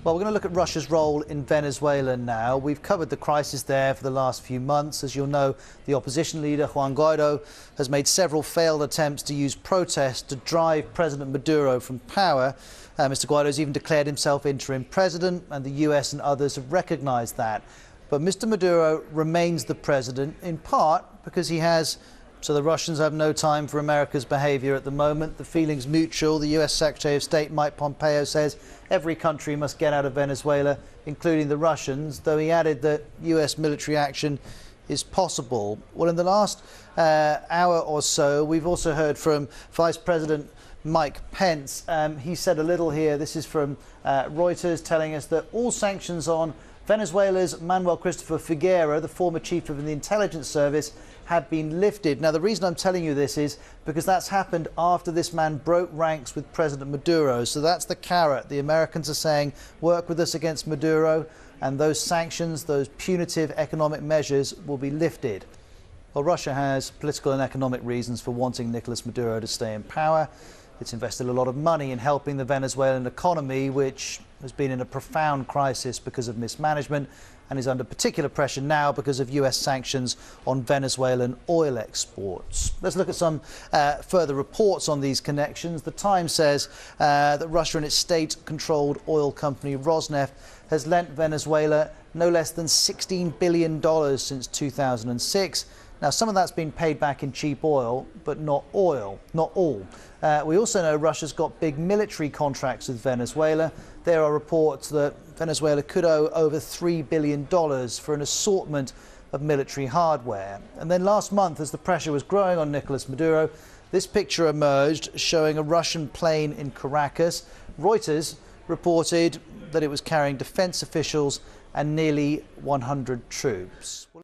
Well, we're going to look at Russia's role in Venezuela now. We've covered the crisis there for the last few months. As you'll know, the opposition leader, Juan Guaido, has made several failed attempts to use protest to drive President Maduro from power. Mr. Guaido has even declared himself interim president, and the US and others have recognized that. But Mr. Maduro remains the president, in part because he has... So the Russians have no time for America's behavior at the moment. The feeling's mutual. The US Secretary of State Mike Pompeo says every country must get out of Venezuela, including the Russians, though he added that US military action is possible. Well, in the last hour or so, we've also heard from Vice President Mike Pence. He said a little here. This is from Reuters, telling us that all sanctions on Venezuela's Manuel Christopher Figuera, the former chief of the intelligence service, have been lifted. Now, the reason I'm telling you this is because that's happened after this man broke ranks with President Maduro. So that's the carrot. The Americans are saying, work with us against Maduro, and those sanctions, those punitive economic measures will be lifted. Well, Russia has political and economic reasons for wanting Nicolas Maduro to stay in power. It's invested a lot of money in helping the Venezuelan economy, which has been in a profound crisis because of mismanagement and is under particular pressure now because of US sanctions on Venezuelan oil exports. Let's look at some further reports on these connections. The Times says that Russia and its state-controlled oil company Rosneft has lent Venezuela no less than $16 billion since 2006. Now, some of that's been paid back in cheap oil, but not all. We also know Russia's got big military contracts with Venezuela. There are reports that Venezuela could owe over $3 billion for an assortment of military hardware. And then last month, as the pressure was growing on Nicolas Maduro, this picture emerged showing a Russian plane in Caracas. Reuters reported that it was carrying defense officials and nearly 100 troops.